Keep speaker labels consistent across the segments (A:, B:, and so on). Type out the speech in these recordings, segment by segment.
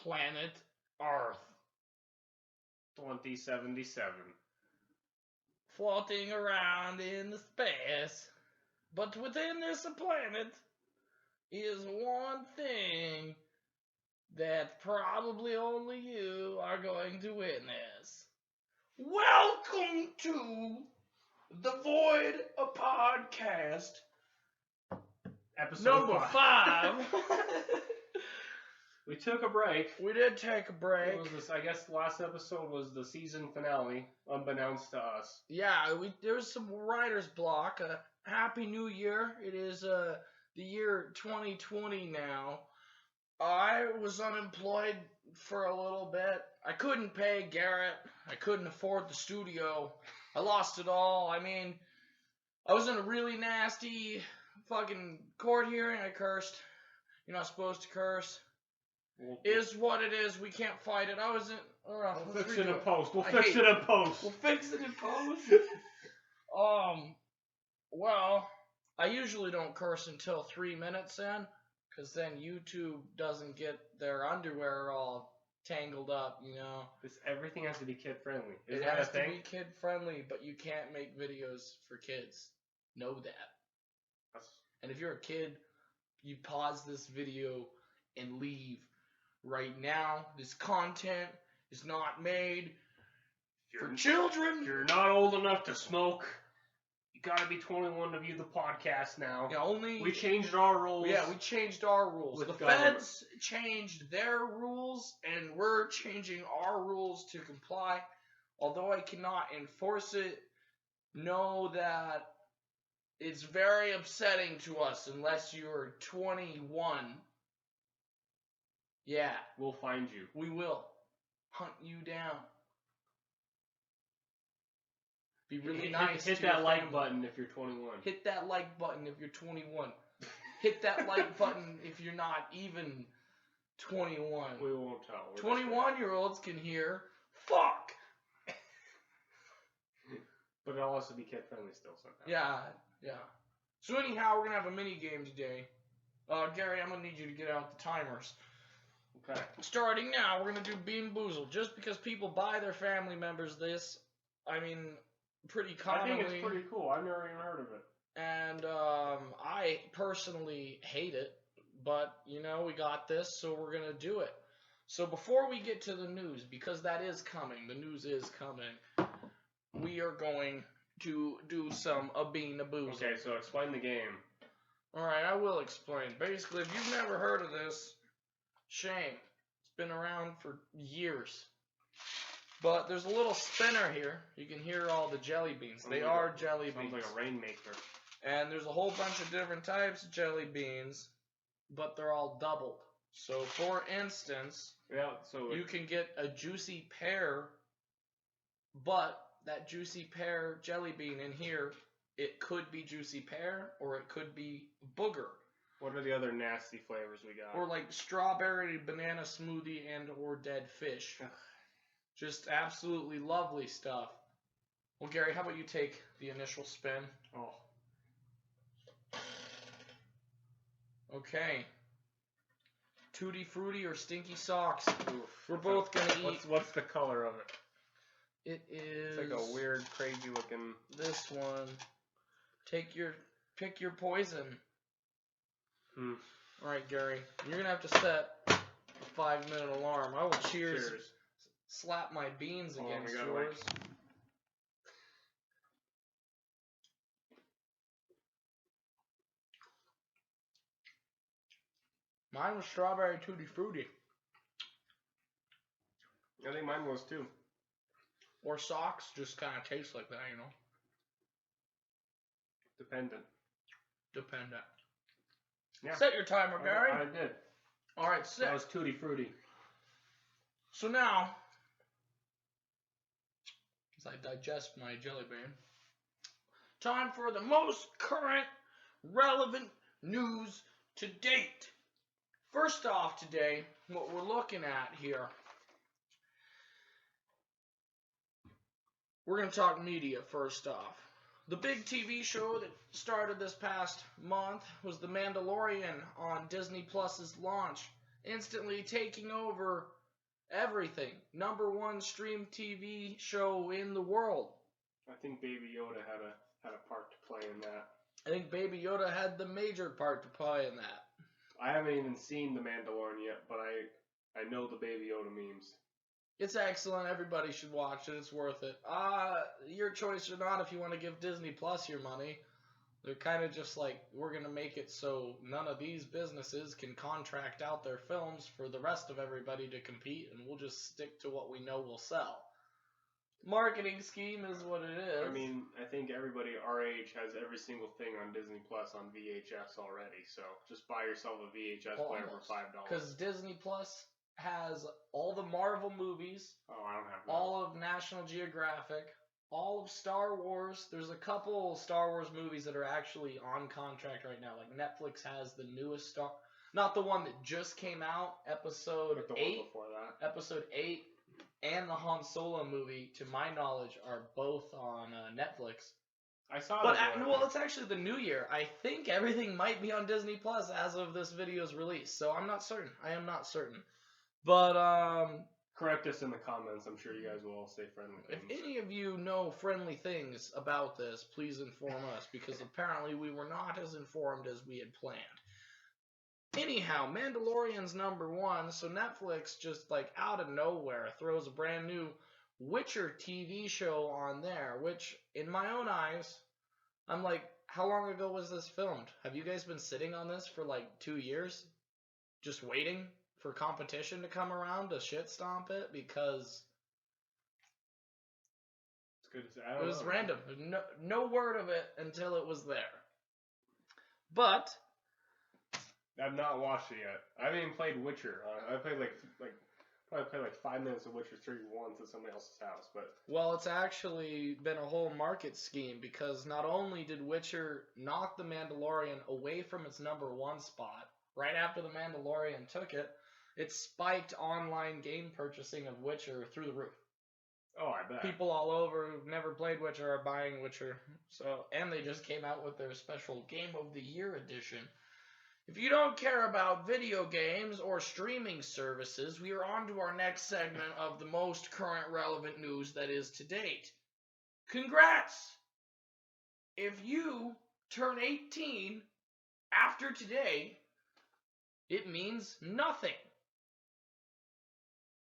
A: planet Earth.
B: 2077.
A: Floating around in the space. But within this planet is one thing that probably only you are going to witness. Welcome to the Void, a podcast.
B: Episode
A: Number 5.
B: We took a break.
A: We did take a break.
B: I guess the last episode was the season finale, unbeknownst to us.
A: Yeah, there was some writer's block. Happy New Year. It is the year 2020 now. I was unemployed for a little bit. I couldn't pay Garrett. I couldn't afford the studio. I lost it all. I mean, I was in a really nasty fucking court hearing. I cursed. You're not supposed to curse. Is what it is. We can't fight it. I was in.
B: We'll fix it in post. We'll fix it in post.
A: Well, I usually don't curse until 3 minutes in, because then YouTube doesn't get their underwear all tangled up, you know.
B: Everything has to be kid friendly.
A: It has to be kid friendly, but you can't make videos for kids. Know that. And if you're a kid, you pause this video and leave. Right now, this content is not made for children.
B: If you're not old enough to smoke, you gotta be 21 to view the podcast now.
A: Yeah,
B: we changed our rules.
A: Yeah, we changed our rules. The feds changed their rules, and we're changing our rules to comply. Although I cannot enforce it, know that it's very upsetting to us unless you're 21. Yeah.
B: We'll find you.
A: We will hunt you down. Be really nice.
B: Hit that like button if you're 21.
A: Hit that like button if you're 21. Hit that like button if you're not even 21.
B: We won't tell.
A: 21-year-olds can hear. Fuck!
B: But it'll also be kid friendly still sometimes.
A: Yeah. So anyhow, we're going to have a Minigames day. Gary, I'm going to need you to get out the timers.
B: Okay.
A: Starting now, we're going to do Boozled. Just because people buy their family members this, I mean, pretty commonly.
B: I think it's pretty cool. I've never even heard of it.
A: And I personally hate it. But, you know, we got this, so we're going to do it. So before we get to the news, because that is coming, the news is coming, we are going to do some Boozled.
B: Okay, so explain the game.
A: Alright, I will explain. Basically, if you've never heard of this, shame. It's been around for years. But there's a little spinner here. You can hear all the jelly beans. They are jelly beans.
B: Sounds like a rainmaker.
A: And there's a whole bunch of different types of jelly beans, but they're all doubled. So, for instance, you can get a juicy pear, but that juicy pear jelly bean in here, it could be juicy pear or it could be booger.
B: What are the other nasty flavors we got?
A: Or like strawberry banana smoothie and or dead fish. Just absolutely lovely stuff. Well, Gary, how about you take the initial spin?
B: Oh.
A: Okay. Tutti Frutti or Stinky Socks.
B: Oof.
A: We're both going to eat.
B: What's the color of it?
A: It is...
B: It's like a weird, crazy looking...
A: This one. Pick your poison. Alright, Gary. You're going to have to set a 5-minute alarm. I will cheers. Slap my beans against yours. Mine was strawberry tutti frutti.
B: I think mine was too.
A: Or socks just kind of taste like that, you know.
B: Dependent. Yeah.
A: Set your timer, Gary.
B: I did.
A: Alright, set.
B: That was tutti frutti.
A: So now, as I digest my jelly bean, time for the most current, relevant news to date. First off today, what we're looking at here, we're going to talk media first off. The big TV show that started this past month was The Mandalorian on Disney Plus's launch, instantly taking over everything. #1 stream TV show in the world.
B: I think Baby Yoda had a part to play in that.
A: I think Baby Yoda had the major part to play in that.
B: I haven't even seen The Mandalorian yet, but I know the Baby Yoda memes.
A: It's excellent. Everybody should watch it. It's worth it. Your choice or not if you want to give Disney Plus your money. They're kind of just like, we're going to make it so none of these businesses can contract out their films for the rest of everybody to compete, and we'll just stick to what we know will sell. Marketing scheme is what it is.
B: I mean, I think everybody our age has every single thing on Disney Plus on VHS already, so just buy yourself a VHS player for $5.
A: Because Disney Plus has all the Marvel movies,
B: Oh, I don't have that.
A: all of National Geographic, all of Star Wars. There's a couple Star Wars movies that are actually on contract right now. Like Netflix has the newest not the one that just came out, episode 8.
B: One before that.
A: Episode 8 and the Han Solo movie, to my knowledge, are both on Netflix.
B: I saw
A: But
B: that.
A: well, it's actually the new year. I think everything might be on Disney Plus as of this video's release. So I'm not certain. I am not certain. But
B: correct us in the comments. I'm sure you guys will all say friendly
A: if
B: things.
A: any of you know friendly things about this, please inform us, because apparently we were not as informed as we had planned. Anyhow, Mandalorian's #1, so Netflix just like out of nowhere throws a brand new Witcher TV show on there, which in my own eyes, I'm like, how long ago was this filmed? Have you guys been sitting on this for like 2 years? Just waiting for competition to come around to shit stomp it? Because
B: It's good to say.
A: it was random. No word of it until it was there. But
B: I've not watched it yet. I haven't even played Witcher. I played probably played like 5 minutes of Witcher 3 once at somebody else's house, but
A: well, it's actually been a whole market scheme, because not only did Witcher knock The Mandalorian away from its #1 spot, right after The Mandalorian took it, it spiked online game purchasing of Witcher through the roof.
B: oh, I bet.
A: People all over who've never played Witcher are buying Witcher. So, and they just came out with their special Game of the Year edition. If you don't care about video games or streaming services, we are on to our next segment of the most current relevant news that is to date. Congrats! If you turn 18 after today, it means nothing.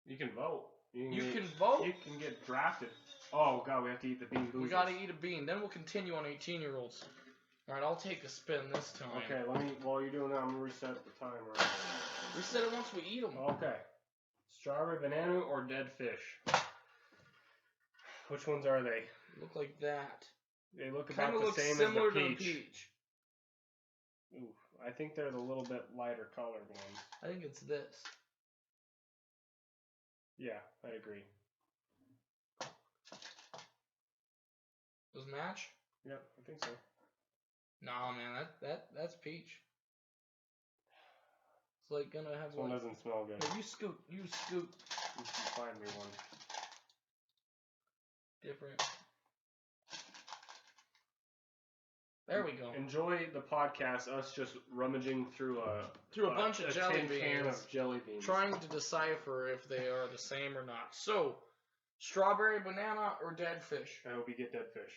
B: You can vote.
A: You can vote.
B: You can get drafted. Oh god, we have to eat the bean boozled.
A: We gotta eat a bean. Then we'll continue on 18-year-olds. Alright, I'll take a spin this time.
B: Okay, while you're doing that, I'm gonna reset the timer.
A: Reset it once we eat them.
B: Okay. Strawberry banana or dead fish? Which ones are they?
A: Look like that.
B: They look
A: Kind
B: about
A: of
B: the
A: looks
B: same
A: similar
B: as the
A: to the
B: peach.
A: peach.
B: Ooh, I think they're the little bit lighter colored ones.
A: I think it's this.
B: Yeah, I agree.
A: Does it match?
B: Yep, I think so.
A: Nah, man, that's peach. It's like gonna have
B: This one
A: like.
B: doesn't smell good.
A: Hey, you scoot.
B: You should find me one.
A: Different. There we go.
B: Enjoy the podcast, us just rummaging through a
A: bunch of jelly
B: tin can
A: beans,
B: of jelly beans.
A: trying to decipher if they are the same or not. So, strawberry banana or dead fish?
B: I hope you get dead fish.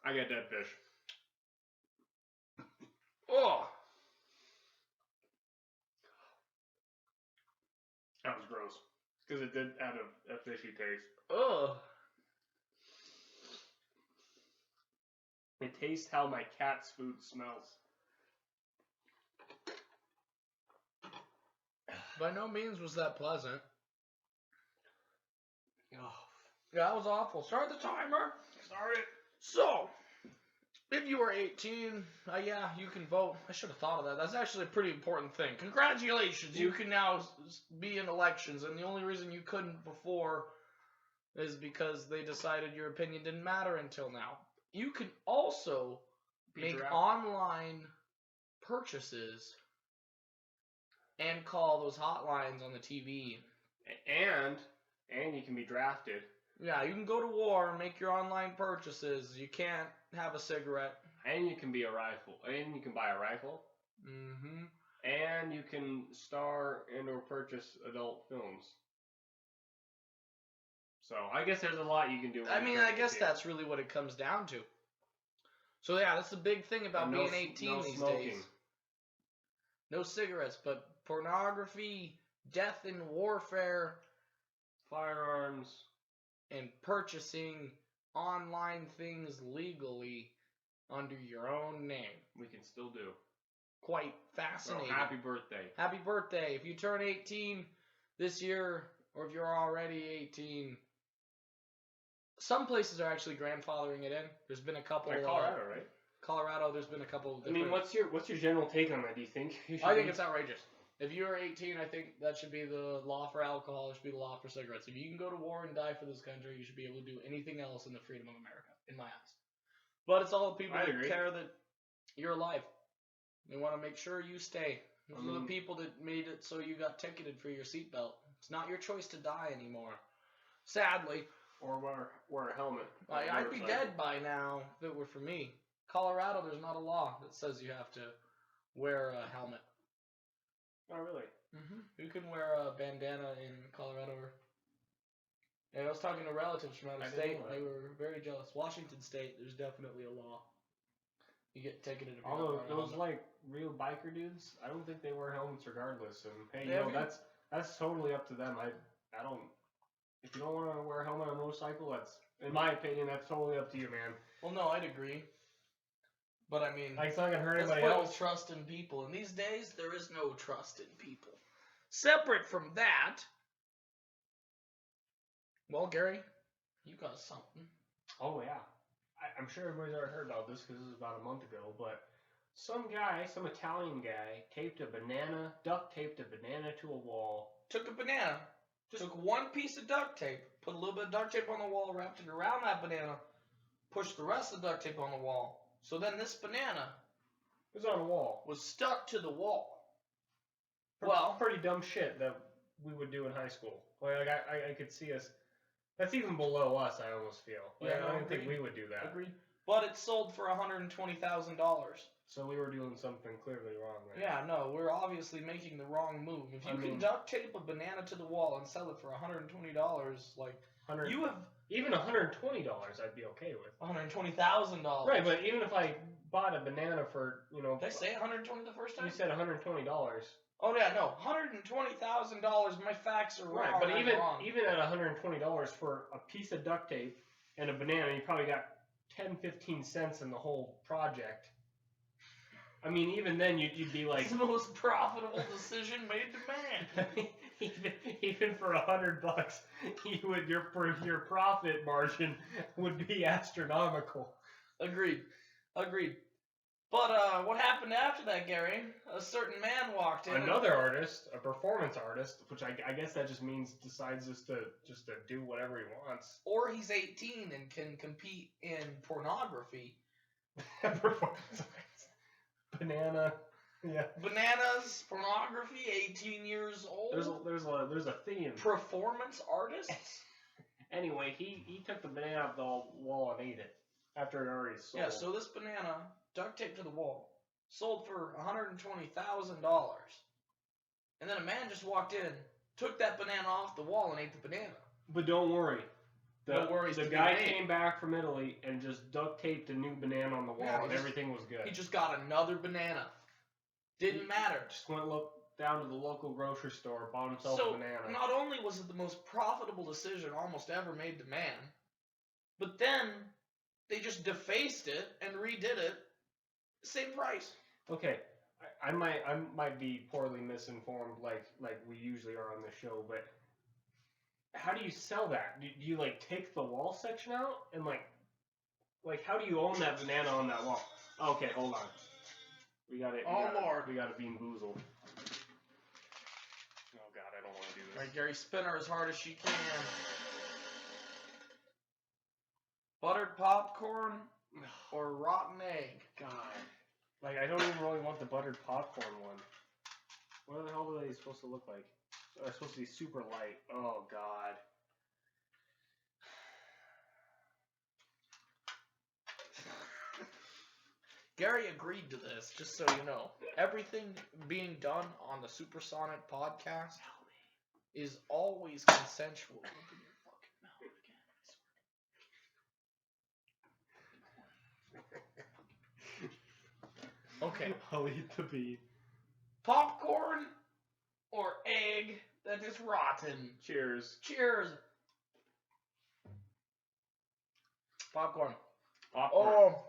B: I got dead fish.
A: Oh,
B: That was gross. Because it did add a fishy taste.
A: ugh.
B: It tastes how my cat's food smells.
A: By no means was that pleasant.
B: Oh.
A: Yeah, that was awful. Start the timer.
B: Sorry.
A: So, if you are 18, yeah, you can vote. I should have thought of that. That's actually a pretty important thing. Congratulations, you can now be in elections, and the only reason you couldn't before is because they decided your opinion didn't matter until now. You can also make online purchases and call those hotlines on the TV.
B: And you can be drafted.
A: Yeah, you can go to war and make your online purchases. You can't have a cigarette.
B: And you can be a rifle. And you can buy a rifle.
A: Mm-hmm.
B: And you can star and or purchase adult films. So I guess there's a lot you can do.
A: I mean, I guess that's really what it comes down to. So yeah, that's the big thing about being 18 these days. No cigarettes, but pornography, death and warfare,
B: firearms,
A: and purchasing online things legally under your own name.
B: We can still do.
A: Quite fascinating.
B: So happy birthday.
A: Happy birthday. If you turn 18 this year, or if you're already 18, some places are actually grandfathering it in. There's been a couple.
B: Like Colorado, right?
A: Colorado, there's been a couple.
B: I mean, what's your general take on that? Do you think?
A: I think it's outrageous. If you're 18, I think that should be the law for alcohol. It should be the law for cigarettes. If you can go to war and die for this country, you should be able to do anything else in the freedom of America, in my eyes. But it's all the people that care that you're alive. They want to make sure you stay. Those are the people that made it so you got ticketed for your seatbelt. It's not your choice to die anymore. Sadly.
B: Or wear a helmet.
A: I'd be dead by now if it were for me. Colorado, there's not a law that says you have to wear a helmet.
B: Oh, really?
A: Mm-hmm. You can wear a bandana in Colorado. And I was talking to relatives from out of state, and they were very jealous. Washington State, there's definitely a law. You get ticketed.
B: Although those like real biker dudes, I don't think they wear helmets regardless. And hey, that's totally up to them. I don't. If you don't want to wear a helmet on a motorcycle, that's, in my opinion, that's totally up to you, man.
A: Well, no, I'd agree. But I mean,
B: like, it's not gonna hurt anybody else.
A: Trust in people. And these days, there is no trust in people. Separate from that, well, Gary, you got something.
B: Oh yeah, I'm sure everybody's already heard about this because this was about a month ago. But some Italian guy, duct taped a banana to a wall.
A: Took a banana, took one piece of duct tape, put a little bit of duct tape on the wall, wrapped it around that banana, pushed the rest of the duct tape on the wall. So then this banana
B: was on the wall.
A: Was stuck to the wall.
B: Pretty dumb shit that we would do in high school. Like I could see us. That's even below us, I almost feel. Like, I don't think we would do that.
A: Agreed. But it sold for $120,000.
B: So we were doing something clearly wrong there.
A: Yeah, no, we're obviously making the wrong move. If you can duct tape a banana to the wall and sell it for $120, like, you have...
B: Even $120 I'd be okay with.
A: $120,000.
B: Right, but even if I bought a banana for,
A: Did I say $120 the first time?
B: You said $120.
A: Oh yeah, no, $120,000. My facts are wrong.
B: Right, but even at $120 for a piece of duct tape and a banana, you probably got 10-15 cents in the whole project. I mean, even then you'd be like,
A: it's the most profitable decision made to man.
B: even for $100, your profit margin would be astronomical.
A: Agreed. But what happened after that, Gary? A certain man walked in.
B: Another artist, a performance artist, which I guess that just means decides just to do whatever he wants.
A: Or he's 18 and can compete in pornography.
B: Performance artist. Banana. Yeah.
A: Bananas, pornography, 18 years old.
B: There's a theme.
A: Performance artists.
B: Anyway, he took the banana off the wall and ate it after it already sold.
A: Yeah. So this banana, duct taped to the wall, sold for $120,000. And then a man just walked in, took that banana off the wall and ate the banana.
B: But don't worry.
A: No worries.
B: The guy came back from Italy and just duct taped a new banana on the wall, and everything was good.
A: He just got another banana. Didn't matter.
B: Just went down to the local grocery store, bought himself a banana.
A: So not only was it the most profitable decision almost ever made to man, but then they just defaced it and redid it, same price.
B: Okay, I might be poorly misinformed, like we usually are on the show, but how do you sell that? Do you like take the wall section out and like how do you own that banana on that wall? Okay, hold on. We got it.
A: Lord.
B: We got it being boozled. Oh God, I don't want to do this.
A: All right, Gary, spin her as hard as she can. Buttered popcorn or rotten egg?
B: God. Like, I don't even really want the buttered popcorn one. What the hell are they supposed to look like? They're supposed to be super light. Oh God.
A: Gary agreed to this, just so you know. Everything being done on the Supersonic podcast is always consensual. Open your fucking mouth again. Okay.
B: I'll eat the beef.
A: Popcorn or egg that is rotten?
B: Cheers.
A: Cheers. Popcorn.
B: Popcorn.
A: Oh.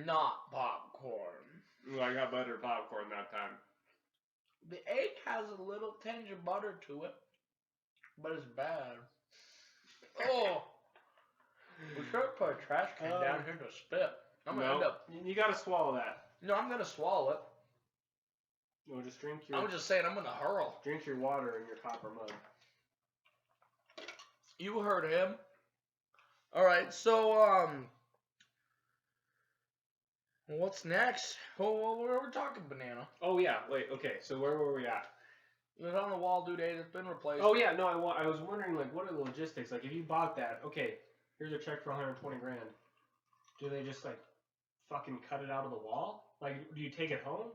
A: Not popcorn.
B: Ooh, I got better popcorn that time.
A: The egg has a little tinge of butter to it, but it's bad. Oh. We should put a trash can down here to spit. I'm gonna end up.
B: You gotta swallow that.
A: No, I'm gonna swallow it.
B: No, just drink your.
A: I'm just saying I'm gonna hurl.
B: Drink your water in your copper mug.
A: You heard him. Alright, so, what's next? Oh, we're talking banana.
B: Oh yeah, wait, okay, so where were we at?
A: It was on the wall due date, it's been replaced.
B: Oh yeah, no, I was wondering, like, what are the logistics? Like, if you bought that, okay, here's a check for 120 grand. Do they just, like, fucking cut it out of the wall? Like, do you take it home?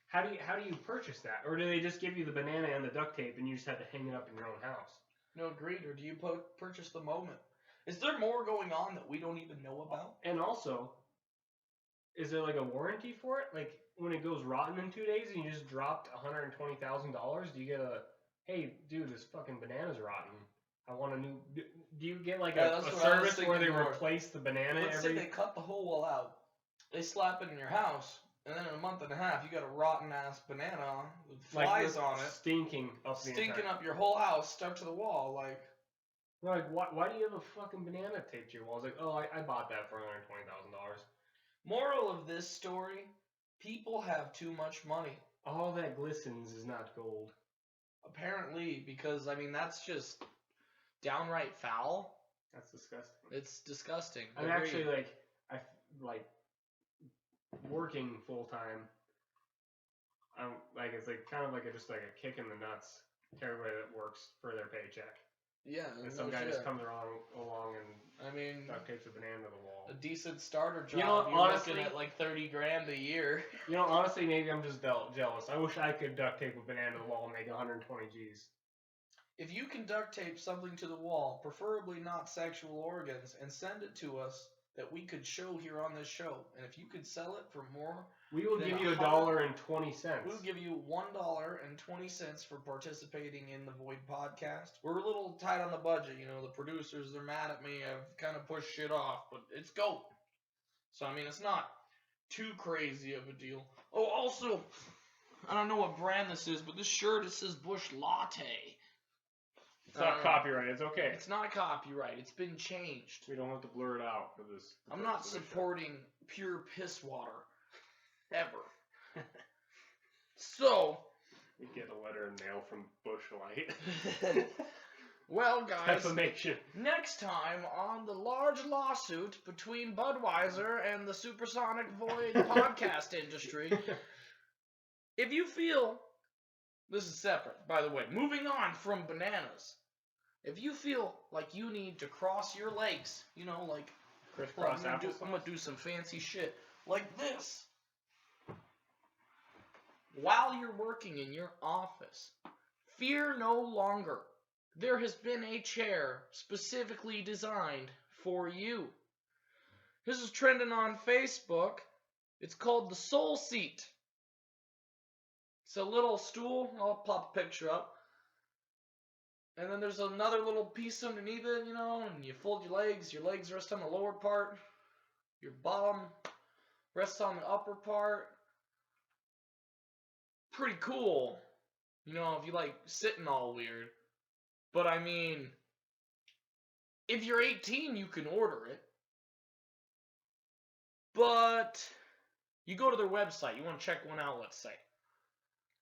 B: How do you purchase that? Or do they just give you the banana and the duct tape and you just have to hang it up in your own house?
A: No, agreed, or do you purchase the moment? Is there more going on that we don't even know about?
B: And also, is there, like, a warranty for it? Like, when it goes rotten in 2 days and you just dropped $120,000, do you get a, hey, dude, this fucking banana's rotten. I want a new. Do you get like a service where they replace the banana
A: Let's say they cut the whole wall out, they slap it in your house, and then in a month and a half you got a rotten ass banana with flies on it,
B: stinking up
A: your whole house, stuck to the wall.
B: Like why do you have a fucking banana taped to your wall? It's like, oh, I bought that for $120,000.
A: Moral of this story: people have too much money.
B: All that glistens is not gold.
A: Apparently, because I mean that's just downright foul.
B: That's disgusting.
A: It's disgusting.
B: I'm actually like working full time. I'm like it's like kind of like just like a kick in the nuts to everybody that works for their paycheck.
A: Yeah,
B: and some guy just comes along and
A: I mean
B: duct tapes a banana to the wall.
A: A decent starter job.
B: You know, honestly,
A: looking at like 30 grand a year.
B: You know, honestly, maybe I'm just jealous. I wish I could duct tape a banana to the wall and make 120 G's.
A: If you can duct tape something to the wall, preferably not sexual organs, and send it to us that we could show here on this show, and if you could sell it for more,
B: we will give you $1.20.
A: We'll give you $1.20 for participating in the Void podcast. We're a little tight on the budget, you know. The producers, they're mad at me. I've kind of pushed shit off, but it's go. So I mean, it's not too crazy of a deal. Oh, also, I don't know what brand this is, but this shirt, it says Bush Latte.
B: It's not copyright. It's okay.
A: It's not copyright. It's been changed.
B: We don't have to blur it out for this.
A: I'm not supporting pure piss water. Ever. So.
B: We get a letter in mail from Bush Light.
A: Well, guys.
B: Defamation.
A: Next time on the large lawsuit between Budweiser and the Supersonic Void podcast industry, if you feel. This is separate, by the way. Moving on from bananas. If you feel like you need to cross your legs, you know, like
B: crisscross apples,
A: I'm gonna do some fancy shit like this while you're working in your office. Fear no longer. There has been a chair specifically designed for you. This is trending on Facebook. It's called the Soul Seat. It's a little stool. I'll pop a picture up. And then there's another little piece underneath it, you know, and you fold your legs. Your legs rest on the lower part. Your bottom rests on the upper part. Pretty cool. You know, if you like sitting all weird. But I mean, if you're 18, you can order it. But you go to their website. You want to check one out, let's say.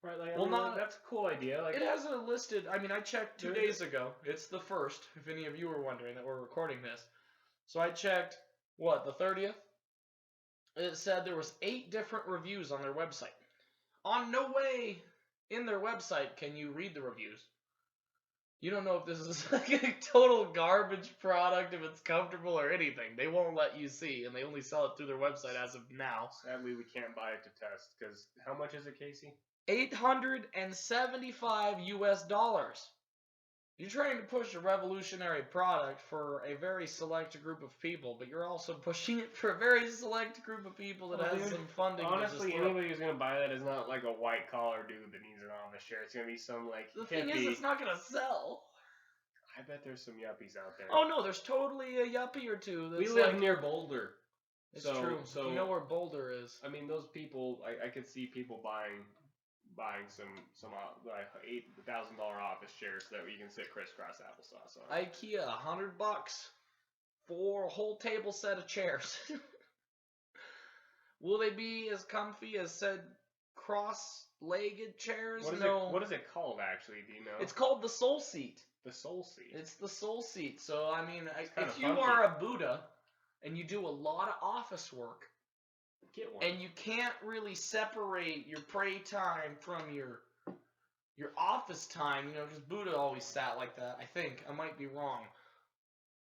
B: Right, like, that's a cool idea. Like,
A: it hasn't listed. I mean, I checked 2 days ago. It's the 1st, if any of you were wondering that we're recording this. So I checked, the 30th? It said there was 8 different reviews on their website. On no way in their website can you read the reviews. You don't know if this is like a total garbage product, if it's comfortable or anything. They won't let you see, and they only sell it through their website as of now.
B: Sadly, we can't buy it to test, because how much is it, Casey?
A: $875 US. You're trying to push a revolutionary product for a very select group of people, but you're also pushing it for a very select group of people that has some funding.
B: Honestly, anybody who's gonna buy that is not like a white collar dude that needs an office chair. It's gonna be some like
A: the
B: hippie.
A: thing is, it's not gonna sell.
B: I bet there's some yuppies out there.
A: Oh no, there's totally a yuppie or two. That's
B: we live near Boulder.
A: It's true. So you know where Boulder is.
B: I mean, those people. I could see people buying some like $8,000 office chairs so that you can sit crisscross applesauce on.
A: IKEA, $100 for a whole table set of chairs. Will they be as comfy as said cross-legged chairs?
B: What is it called actually? Do you know?
A: It's called the Soul Seat.
B: The Soul Seat.
A: It's the Soul Seat. So I mean, if you
B: funky.
A: are a Buddha and you do a lot of office work,
B: get one.
A: And you can't really separate your pray time from your office time, you know, because Buddha always sat like that. I think I might be wrong.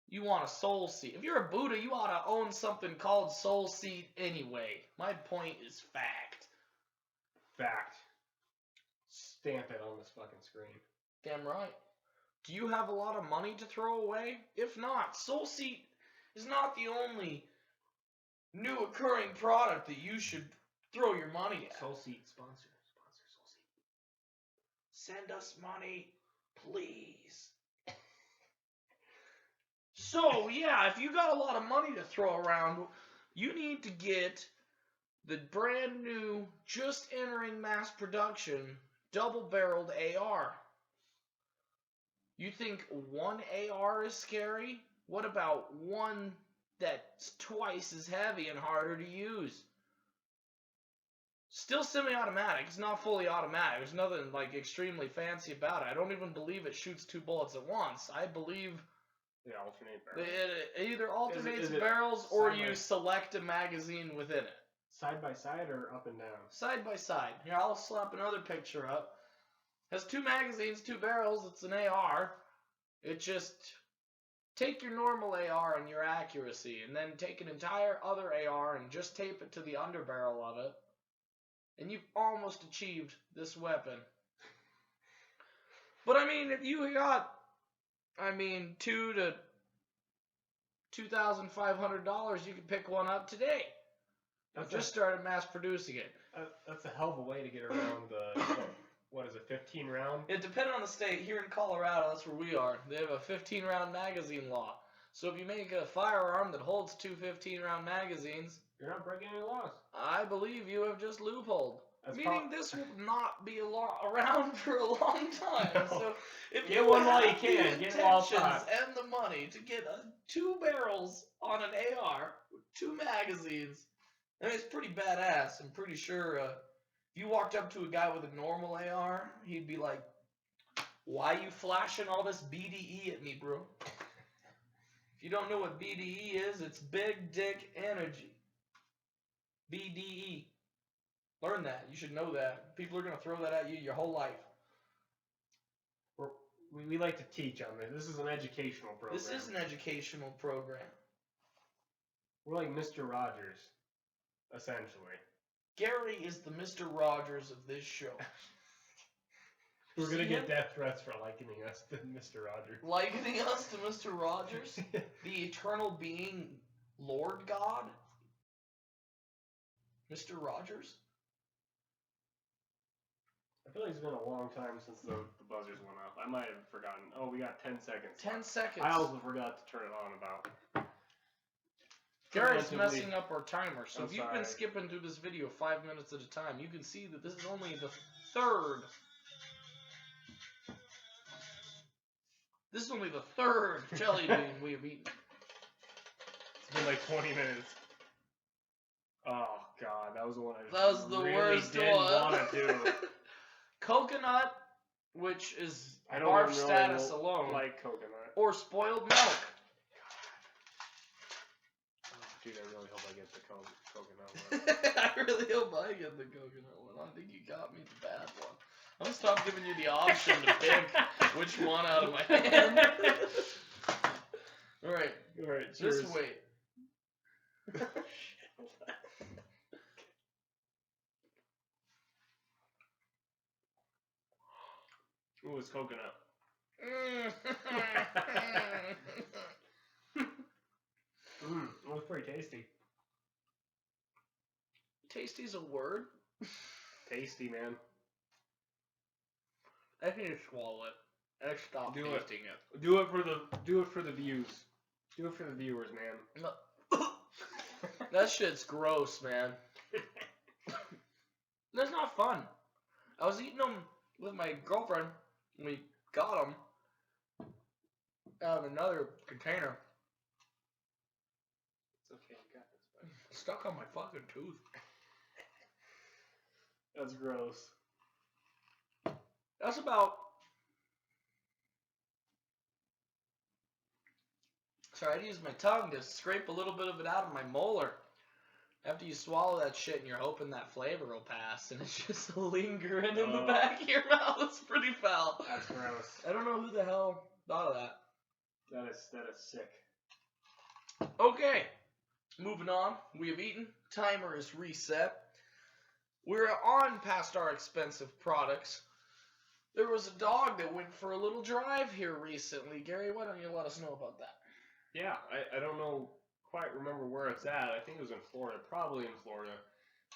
A: You want a soul seat. If you're a Buddha, you ought to own something called soul seat anyway. My point is fact.
B: Fact. Stamp it on this fucking screen.
A: Damn right. Do you have a lot of money to throw away? If not, soul seat is not the only new occurring product that you should throw your money at.
B: Soul Seat sponsor Soul Seat.
A: Send us money, please. So yeah, if you got a lot of money to throw around, you need to get the brand new, just entering mass production, double-barreled AR. You think one AR is scary? What about one that's twice as heavy and harder to use? Still semi-automatic. It's not fully automatic. There's nothing like extremely fancy about it. I don't even believe it shoots 2 bullets at once. I believe
B: they alternate barrels.
A: It either alternates barrels or you select a magazine within it.
B: Side by side or up and down?
A: Side by side. Here, I'll slap another picture up. Has 2 magazines, 2 barrels. It's an AR. It just take your normal AR and your accuracy, and then take an entire other AR and just tape it to the underbarrel of it, and you've almost achieved this weapon. But I mean, if you got, $2,000 to $2,500, you can pick one up today. I've just started mass producing it.
B: That's a hell of a way to get around the, what is it, 15 round?
A: It depends on the state. Here in Colorado, that's where we are. They have a 15 round magazine law. So if you make a firearm that holds 2 15-round magazines,
B: you're not breaking any laws.
A: I believe you have just loopholed. Meaning this will not be around for a long time. No. So if
B: get one while you can,
A: get intentions and the money to get 2 barrels on an AR with 2 magazines, I mean, it's pretty badass. I'm pretty sure if you walked up to a guy with a normal AR, he'd be like, "Why you flashing all this BDE at me, bro?" If you don't know what BDE is, it's Big Dick Energy. BDE. Learn that. You should know that. People are going to throw that at you your whole life.
B: We like to teach on this. This is an educational program.
A: This is an educational program.
B: We're like Mr. Rogers, essentially.
A: Garry is the Mr. Rogers of this show.
B: We're going to get death threats for likening us to Mr. Rogers.
A: Likening us to Mr. Rogers? The eternal being, Lord God? Mr. Rogers?
B: I feel like it's been a long time since the buzzers went off. I might have forgotten. Oh, we got 10 seconds.
A: 10 seconds.
B: I also forgot to turn it on about.
A: Gary's messing up our timer, so if you've been skipping through this video 5 minutes at a time, you can see that this is only the third. This is only the third jelly bean we have eaten.
B: It's been like 20 minutes. Oh God, that was the one I
A: that was the
B: really
A: worst
B: didn't
A: one.
B: want to do.
A: Coconut, which is
B: I don't
A: barf
B: really
A: status alone,
B: like coconut,
A: or spoiled milk.
B: Dude, I really hope I get the coconut one.
A: I really hope I get the coconut one. I think you got me the bad one. I'll stop giving you the option to pick which one out of my hand. Alright,
B: cheers.
A: just wait.
B: Ooh, it's coconut. It was pretty tasty.
A: Tasty's a word?
B: Tasty, man.
A: I can just swallow it. I stop tasting it.
B: Do it for the views. Do it for the viewers, man.
A: That shit's gross, man. That's not fun. I was eating them with my girlfriend when we got them out of another container.
B: It's okay, you got this, buddy.
A: Stuck on my fucking tooth.
B: That's gross.
A: That's about... Sorry, I had to use my tongue to scrape a little bit of it out of my molar. After you swallow that shit and you're hoping that flavor will pass, and it's just lingering in the back of your mouth. It's pretty foul.
B: That's gross.
A: I don't know who the hell thought of that.
B: That is sick.
A: Okay, moving on. We have eaten. Timer is reset. We're on past our expensive products. There was a dog that went for a little drive here recently. Gary, why don't you let us know about that?
B: Yeah, I don't know, quite remember where it's at. I think it was in Florida, probably in Florida,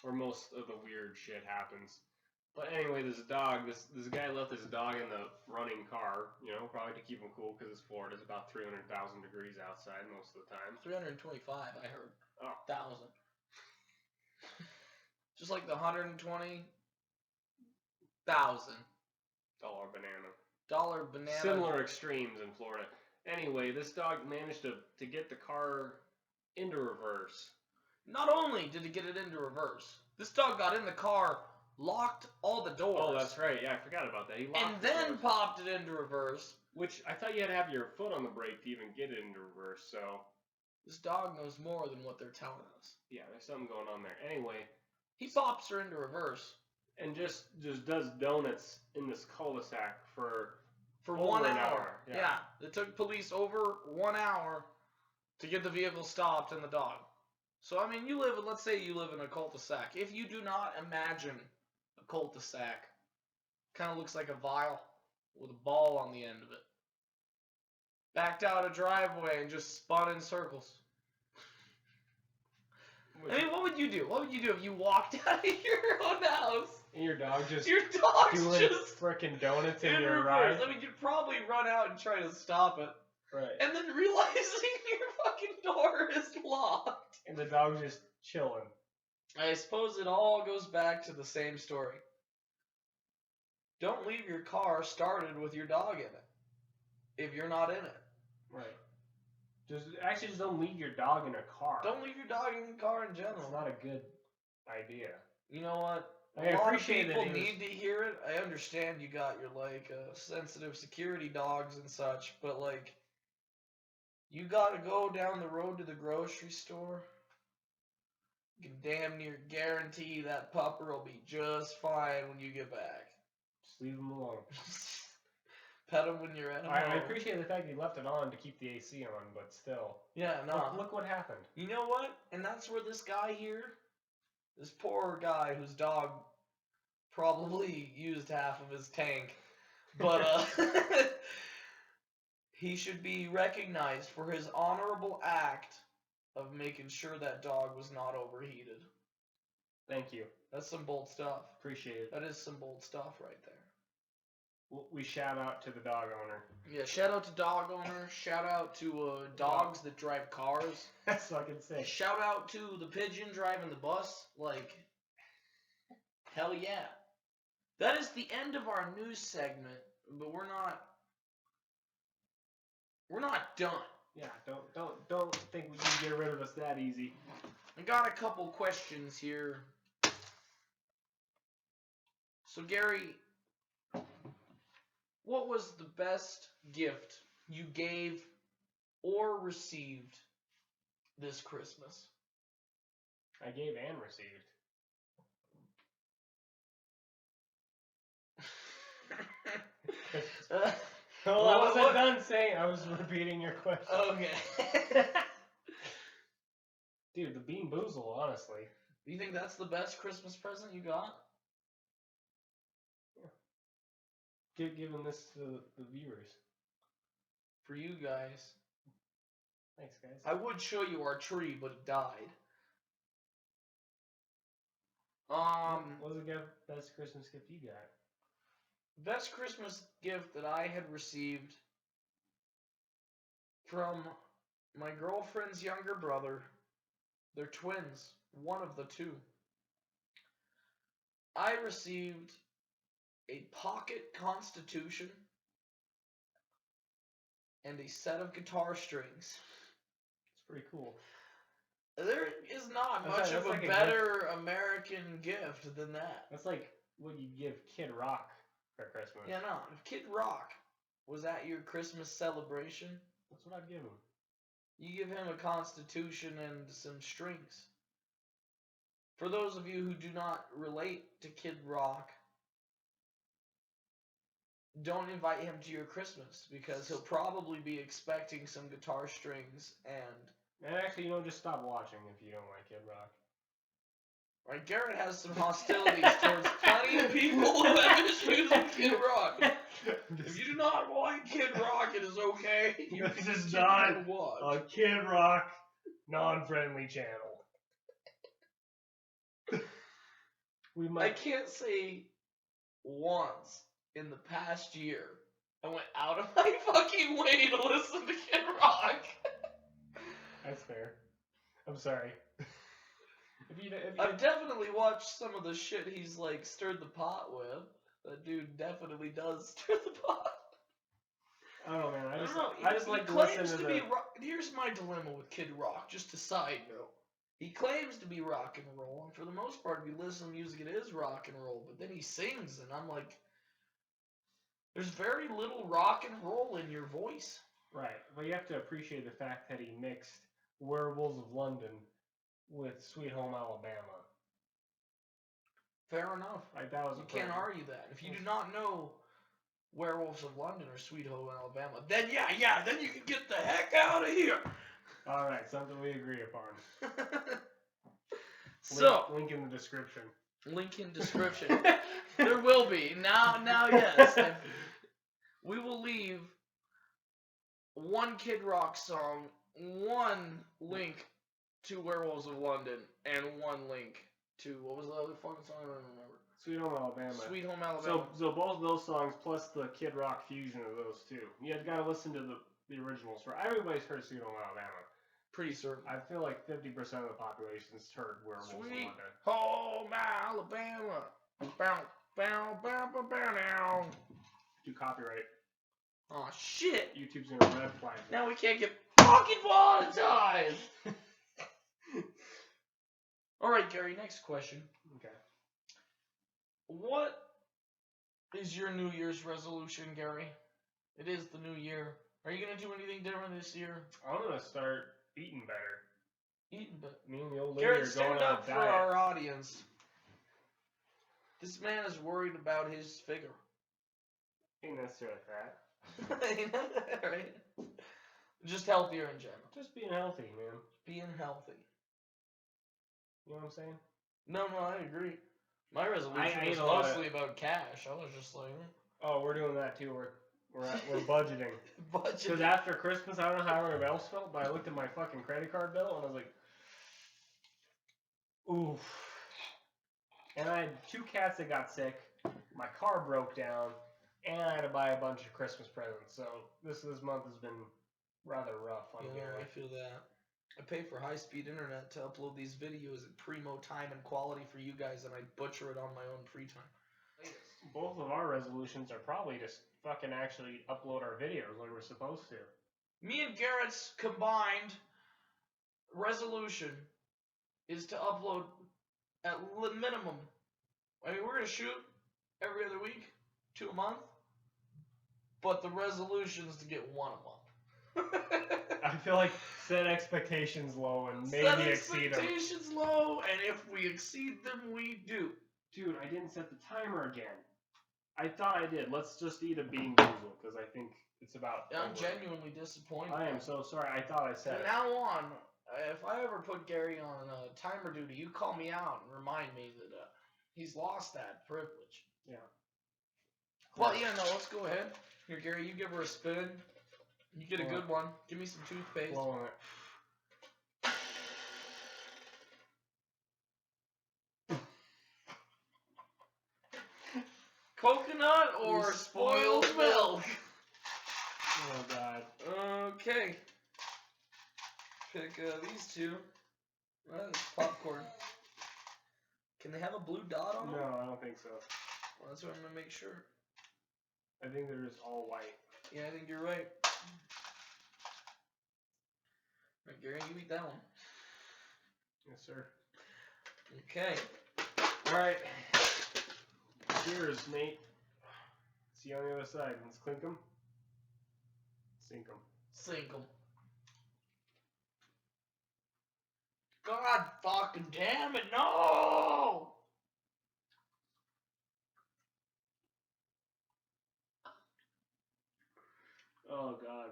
B: where most of the weird shit happens. But anyway, there's a dog. This guy left his dog in the running car, you know, probably to keep him cool because it's Florida. It's about 300,000 degrees outside most of the time.
A: 325, I heard.
B: Oh.
A: 1,000. Just like the 120,000.
B: Dollar banana.
A: Dollar banana.
B: Similar extremes in Florida. Anyway, this dog managed to get the car into reverse.
A: Not only did he get it into reverse, this dog got in the car, locked all the doors.
B: Oh, that's right. Yeah, I forgot about that. He locked
A: and
B: the
A: then
B: doors.
A: popped it into reverse.
B: Which, I thought you had to have your foot on the brake to even get it into reverse, so...
A: This dog knows more than what they're telling us.
B: Yeah, there's something going on there. Anyway...
A: He pops her into reverse.
B: And just does donuts in this cul-de-sac for
A: 1
B: an
A: hour.
B: Yeah.
A: Yeah. It took police over 1 hour to get the vehicle stopped and the dog. So, I mean, let's say you live in a cul-de-sac. If you do not imagine a cul-de-sac, kind of looks like a vial with a ball on the end of it. Backed out a driveway and just spun in circles. I mean, what would you do? What would you do if you walked out of your own house?
B: And your dog just
A: Your dog's
B: doing
A: just
B: frickin' donuts in your
A: reverse.
B: ride?
A: I mean, you'd probably run out and try to stop it.
B: Right.
A: And then realizing your fucking door is locked.
B: And the dog's just chilling.
A: I suppose it all goes back to the same story. Don't leave your car started with your dog in it. If you're not in it.
B: Right. Just don't leave your dog in a car.
A: Don't leave your dog in the car in general.
B: It's not a good idea.
A: You know what?
B: I appreciate
A: a lot of
B: that
A: people need to hear it. I understand you got your sensitive security dogs and such, but you gotta go down the road to the grocery store. You can damn near guarantee that pupper will be just fine when you get back.
B: Just leave him alone.
A: Pet him when you're at home.
B: I appreciate the fact that you left it on to keep the AC on, but still.
A: Yeah, no.
B: Look what happened.
A: You know what? And that's where this guy here, this poor guy whose dog probably used half of his tank, but he should be recognized for his honorable act of making sure that dog was not overheated.
B: Thank you.
A: That's some bold stuff.
B: Appreciate it.
A: That is some bold stuff right there.
B: We shout out to the dog owner.
A: Yeah, shout out to dog owners. Shout out to dogs that drive cars.
B: That's what I can say.
A: Shout out to the pigeon driving the bus. Hell yeah. That is the end of our news segment, but we're not done.
B: Yeah, don't think we can get rid of us that easy.
A: I got a couple questions here. So Gary, what was the best gift you gave or received this Christmas?
B: I gave and received. Well, I wasn't done saying. I was repeating your question.
A: Okay.
B: Dude, the Bean Boozled, honestly.
A: Do you think that's the best Christmas present you got?
B: Yeah. Giving this to the viewers.
A: For you guys.
B: Thanks, guys.
A: I would show you our tree, but it died.
B: What was the best Christmas gift you got?
A: Best Christmas gift that I had received from my girlfriend's younger brother. They're twins, one of the two. I received a pocket Constitution and a set of guitar strings.
B: It's pretty cool.
A: There is not much of a better American gift than that.
B: That's like what you give Kid Rock for Christmas.
A: Yeah, no. If Kid Rock was at your Christmas celebration,
B: that's what I'd give him.
A: You give him a Constitution and some strings. For those of you who do not relate to Kid Rock, don't invite him to your Christmas because he'll probably be expecting some guitar strings and
B: actually, just stop watching if you don't like Kid Rock.
A: Right, Garrett has some hostilities towards plenty of people who have issues with Kid Rock. If you do not like Kid Rock, it is okay.
B: This is not a Kid Rock non-friendly channel.
A: I can't say once in the past year I went out of my fucking way to listen to Kid Rock.
B: That's fair. I'm sorry.
A: I've definitely watched some of the shit he's like stirred the pot with. That dude definitely does stir the pot.
B: I don't know, man.
A: I
B: just like to listen to
A: Here's my dilemma with Kid Rock, just a side note. He claims to be rock and roll, and for the most part, if you listen to music, it is rock and roll. But then he sings, and I'm like, there's very little rock and roll in your voice.
B: Right, but you have to appreciate the fact that he mixed Werewolves of London with Sweet Home Alabama.
A: Fair enough.
B: Like that was
A: you can't argue that. If you do not know Werewolves of London or Sweet Home Alabama, then then you can get the heck out of here.
B: All right, something we agree upon.
A: So
B: link in the description.
A: Link in description. There will be now. Yes, we will leave one Kid Rock song, one link to Werewolves of London, and one link to what was the other fucking song? I don't remember.
B: Sweet Home Alabama.
A: Sweet Home Alabama.
B: So both of those songs plus the Kid Rock fusion of those two. You got to listen to the originals. Everybody's heard Sweet Home Alabama.
A: Pretty certain.
B: I feel like 50% of the population's heard Werewolves of London.
A: Home Alabama. Bow, bow, bow, bow, bow, now.
B: Do copyright.
A: Oh shit!
B: YouTube's gonna red flag.
A: Now we can't get fucking monetized. All right, Gary. Next question.
B: Okay.
A: What is your New Year's resolution, Gary? It is the new year. Are you gonna do anything different this year?
B: I'm gonna start eating better.
A: Eating better.
B: Me and the old lady
A: Garrett,
B: are going
A: stand
B: on
A: up
B: a
A: for
B: diet.
A: our audience. This man is worried about his figure.
B: Ain't necessarily fat.
A: Right? Just healthier in general.
B: Just being healthy, man.
A: Being healthy.
B: You know what I'm saying?
A: No, I agree. My resolution was mostly about cash. I was just like,
B: oh, we're doing that too. We're budgeting.
A: Budgeting.
B: Because after Christmas, I don't know how everybody else felt, but I looked at my fucking credit card bill and I was like, oof. And I had 2 cats that got sick. My car broke down, and I had to buy a bunch of Christmas presents. So this month has been rather rough on me.
A: I feel that. I pay for high-speed internet to upload these videos at primo time and quality for you guys, and I butcher it on my own free time.
B: Both of our resolutions are probably to fucking actually upload our videos like we're supposed to.
A: Me and Garrett's combined resolution is to upload at minimum. I mean, we're going to shoot every other week, 2 a month, but the resolution is to get 1 a month.
B: I feel like set expectations low and maybe exceed them. Set
A: expectations low, and if we exceed them, we do.
B: Dude, I didn't set the timer again. I thought I did. Let's just eat a bean boozle because I think it's about.
A: I'm genuinely disappointed.
B: I am so sorry. I thought I said
A: From
B: it.
A: now on, if I ever put Gary on timer duty, you call me out and remind me that he's lost that privilege.
B: Yeah.
A: Well, yeah, no, let's go ahead. Here, Gary, you give her a spoon. You get a good one. Give me some toothpaste.
B: Blowing it.
A: Coconut or spoiled milk?
B: Oh, God.
A: Okay. Pick these two. It's popcorn. Can they have a blue dot on them?
B: No, I don't think so.
A: Well, that's what I'm going to make sure.
B: I think they're just all white.
A: Yeah, I think you're right. All right, Gary, you eat that one.
B: Yes, sir.
A: Okay.
B: All right. Cheers, Nate. See you on the other side. Let's clink them. Sink them.
A: Sink them. God fucking damn it, no!
B: Oh, God.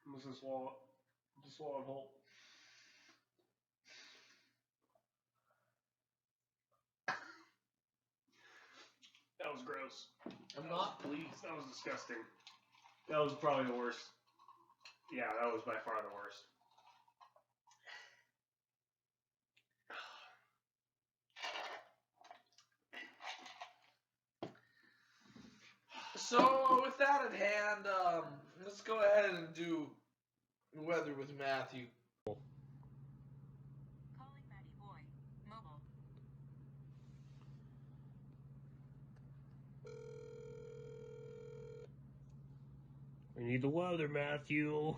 B: I'm just gonna swallow it. Just swallow it whole. That was gross.
A: I'm not pleased.
B: That was disgusting. That was probably the worst. Yeah, that was by far the worst.
A: So, with that at hand, let's go ahead and do weather with Matthew.
C: Calling Matty Boy. Mobile.
B: We need the weather, Matthew.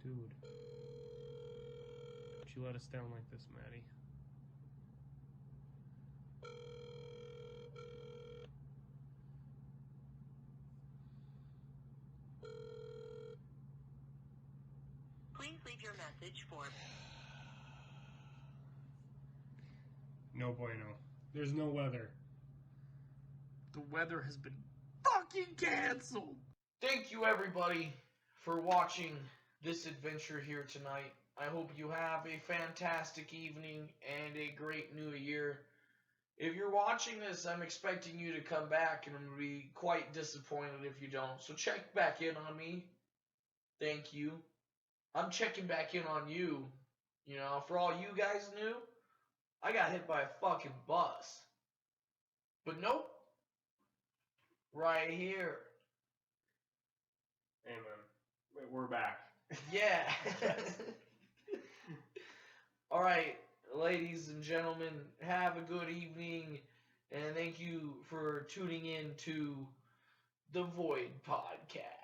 B: Dude. Don't you let us down like this, Maddie.
C: Please leave your message for...
B: No bueno. There's no weather.
A: The weather has been fucking canceled. Thank you, everybody, for watching this adventure here tonight. I hope you have a fantastic evening and a great new year. If you're watching this, I'm expecting you to come back, and I'm going to be quite disappointed if you don't. So check back in on me. Thank you. I'm checking back in on you. You know, for all you guys knew, I got hit by a fucking bus. But nope. Right here.
B: Amen. We're back.
A: Yeah. All right, ladies and gentlemen, have a good evening, and thank you for tuning in to the Void Podcast.